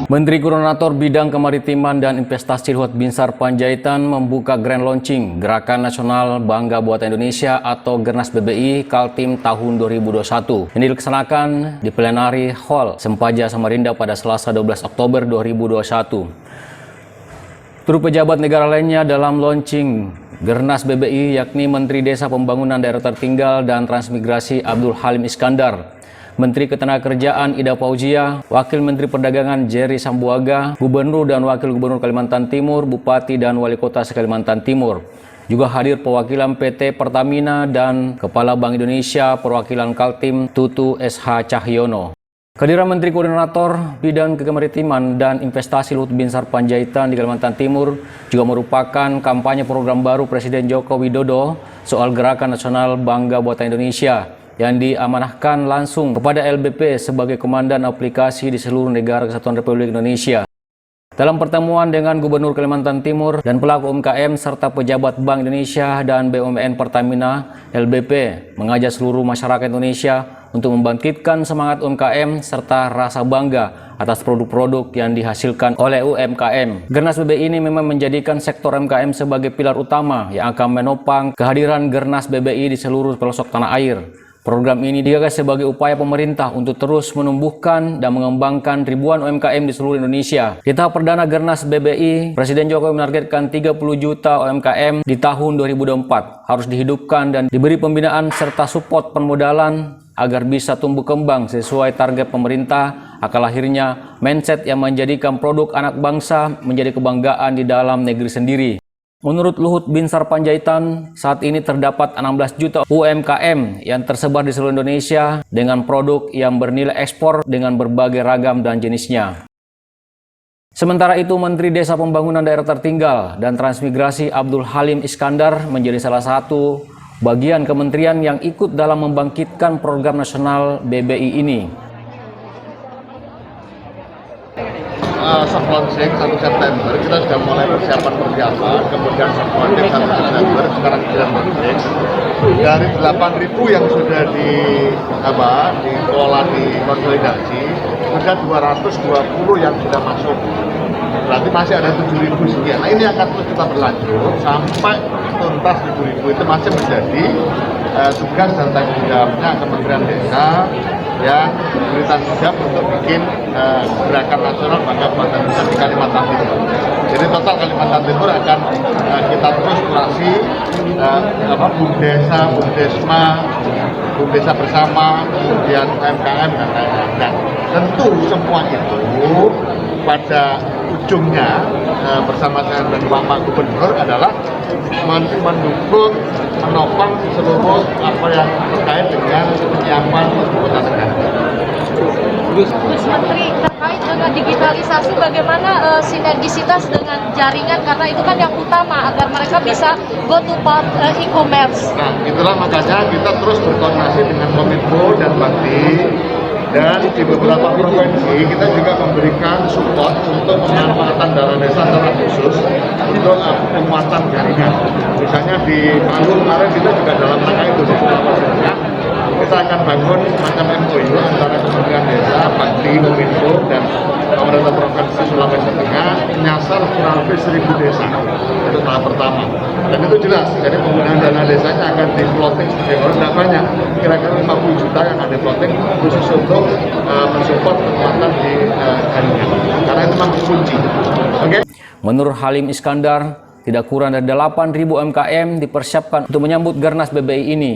Menteri Koordinator Bidang Kemaritiman dan Investasi Luhut Binsar Panjaitan membuka grand launching Gerakan Nasional Bangga Buatan Indonesia atau Gernas BBI Kaltim tahun 2021 yang dilaksanakan di Plenary Hall Sempaja Samarinda pada Selasa 12 Oktober 2021. Turut pejabat negara lainnya dalam launching Gernas BBI yakni Menteri Desa Pembangunan Daerah Tertinggal dan Transmigrasi Abdul Halim Iskandar, Menteri Ketenagakerjaan Ida Fauzia, Wakil Menteri Perdagangan Jerry Sambuaga, Gubernur dan Wakil Gubernur Kalimantan Timur, Bupati dan Wali Kota Kalimantan Timur. Juga hadir perwakilan PT Pertamina dan Kepala Bank Indonesia perwakilan Kaltim Tutu SH Cahyono. Kehadiran Menteri Koordinator Bidang Kemaritiman dan Investasi Luhut Binsar Panjaitan di Kalimantan Timur juga merupakan kampanye program baru Presiden Joko Widodo soal Gerakan Nasional Bangga Buatan Indonesia yang diamanahkan langsung kepada LBP sebagai komandan aplikasi di seluruh negara Kesatuan Republik Indonesia. Dalam pertemuan dengan Gubernur Kalimantan Timur dan pelaku UMKM serta pejabat Bank Indonesia dan BUMN Pertamina, LBP mengajak seluruh masyarakat Indonesia untuk membangkitkan semangat UMKM serta rasa bangga atas produk-produk yang dihasilkan oleh UMKM. Gernas BBI ini memang menjadikan sektor UMKM sebagai pilar utama yang akan menopang kehadiran Gernas BBI di seluruh pelosok tanah air. Program ini digagas sebagai upaya pemerintah untuk terus menumbuhkan dan mengembangkan ribuan UMKM di seluruh Indonesia. Di tahap perdana Gernas BBI, Presiden Jokowi menargetkan 30 juta UMKM di tahun 2024 harus dihidupkan dan diberi pembinaan serta support permodalan agar bisa tumbuh kembang sesuai target pemerintah. Akal lahirnya mindset yang menjadikan produk anak bangsa menjadi kebanggaan di dalam negeri sendiri. Menurut Luhut Binsar Panjaitan, saat ini terdapat 16 juta UMKM yang tersebar di seluruh Indonesia dengan produk yang bernilai ekspor dengan berbagai ragam dan jenisnya. Sementara itu, Menteri Desa Pembangunan Daerah Tertinggal dan Transmigrasi Abdul Halim Iskandar menjadi salah satu bagian kementerian yang ikut dalam membangkitkan program nasional BBI ini. Soft launching 1 September kita sudah mulai persiapan, kemudian soft launching 1 September, sekarang grand launching. Dari 8.000 yang sudah dikelola di konsolidasi, sudah 220 yang sudah masuk. Berarti masih ada 7.000 sekian. Nah, ini akan terus kita berlanjut sampai tuntas 7.000. Itu masih menjadi tugas dan tanggung jawabnya Kementerian Desa yang diberi tanggung jawab untuk bikin Gerakan Nasional Bangga Buatan Indonesia di Kalimantan Timur. Jadi total Kalimantan Timur akan kita terus kurasi BUMDesa, BUMDesma, BUMDesa bersama, kemudian UMKM dan lain-lain. Nah, tentu semua itu pada ujungnya bersama dengan Bapak Gubernur adalah mendukung, menopang seluruh apa yang terkait dengan penyiapan ibu kota negara. Gus Menteri, terkait dengan digitalisasi bagaimana sinergisitas dengan jaringan, karena itu kan yang utama agar mereka bisa go to part e-commerce. Nah, itulah makanya kita terus berkoordinasi dengan Kominfo dan Bakti. Dan di beberapa provinsi kita juga memberikan support untuk pemanfaatan dana desa secara khusus untuk penguatan jaringan. Misalnya di Palu kemarin kita juga dalam rangka itu kita akan bangun semacam MOU antara Kementerian Desa, Bakti, Kominfo dan pemerintah Provinsi Sulawesi Tengah menyasar kurang lebih 1.000 desa untuk tahap pertama. Dan itu jelas, jadi penggunaan dana desanya akan di plotting sebagai orang tidak banyak, kira-kira 50 juta yang akan di plotting khusus untuk mensupport penguatan di jaringan. Karena itu memang kunci. Oke? Menurut Halim Iskandar, tidak kurang dari 8.000 UMKM dipersiapkan untuk menyambut Gernas BBI ini.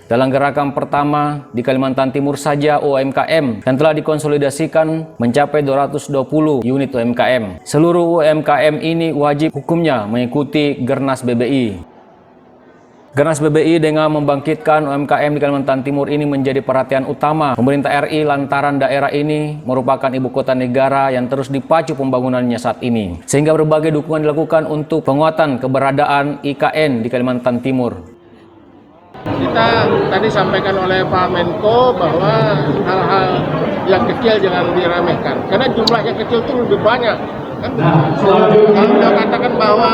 Dalam gerakan pertama di Kalimantan Timur saja UMKM yang telah dikonsolidasikan mencapai 220 unit UMKM. Seluruh UMKM ini wajib hukumnya mengikuti Gernas BBI. Gernas BBI dengan membangkitkan UMKM di Kalimantan Timur ini menjadi perhatian utama pemerintah RI lantaran daerah ini merupakan ibu kota negara yang terus dipacu pembangunannya saat ini. Sehingga berbagai dukungan dilakukan untuk penguatan keberadaan IKN di Kalimantan Timur. Kita tadi sampaikan oleh Pak Menko bahwa hal-hal yang kecil jangan diremehkan, karena jumlah yang kecil itu lebih banyak Kan kalau kita katakan bahwa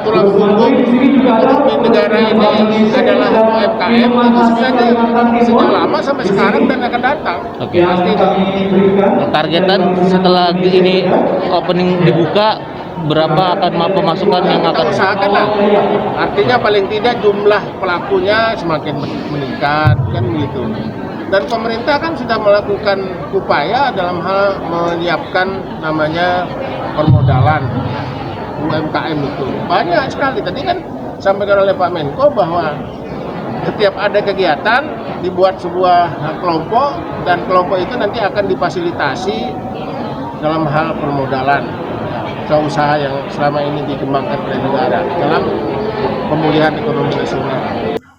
tulang punggung ekonomi negara ini adalah UMKM, itu sejak lama sampai sekarang dan akan datang. Oke. Pasti itu. Targetan setelah ini opening dibuka, berapa akan pemasukan yang akan Usahakan lah. Artinya paling tidak jumlah pelakunya semakin meningkat, kan begitu. Dan pemerintah kan sudah melakukan upaya dalam hal menyiapkan namanya permodalan UMKM itu. Banyak sekali. Tadi kan sampaikan oleh Pak Menko bahwa setiap ada kegiatan dibuat sebuah kelompok dan kelompok itu nanti akan difasilitasi dalam hal permodalan usaha yang selama ini dikembangkan oleh negara dalam pemulihan ekonomi nasional.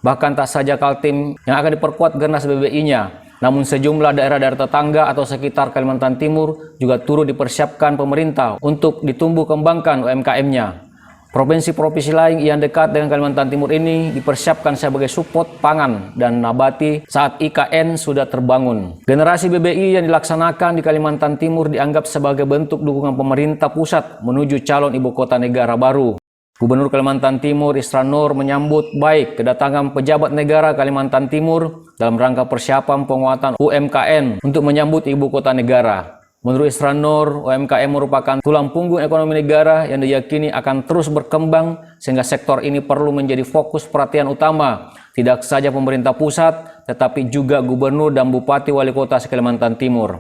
Bahkan tak saja Kaltim yang akan diperkuat Gernas BBI-nya, namun sejumlah daerah-daerah tetangga atau sekitar Kalimantan Timur juga turut dipersiapkan pemerintah untuk ditumbuh kembangkan UMKM-nya. Provinsi-provinsi lain yang dekat dengan Kalimantan Timur ini dipersiapkan sebagai support pangan dan nabati saat IKN sudah terbangun. Generasi BBI yang dilaksanakan di Kalimantan Timur dianggap sebagai bentuk dukungan pemerintah pusat menuju calon ibu kota negara baru. Gubernur Kalimantan Timur Isran Nur menyambut baik kedatangan pejabat negara Kalimantan Timur dalam rangka persiapan penguatan UMKM untuk menyambut ibu kota negara. Menurut Isran Nur, UMKM merupakan tulang punggung ekonomi negara yang diyakini akan terus berkembang sehingga sektor ini perlu menjadi fokus perhatian utama tidak saja pemerintah pusat tetapi juga gubernur dan bupati wali kota Kalimantan Timur.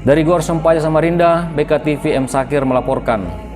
Dari Gor Sempaja Samarinda, BKTV M Sakir melaporkan.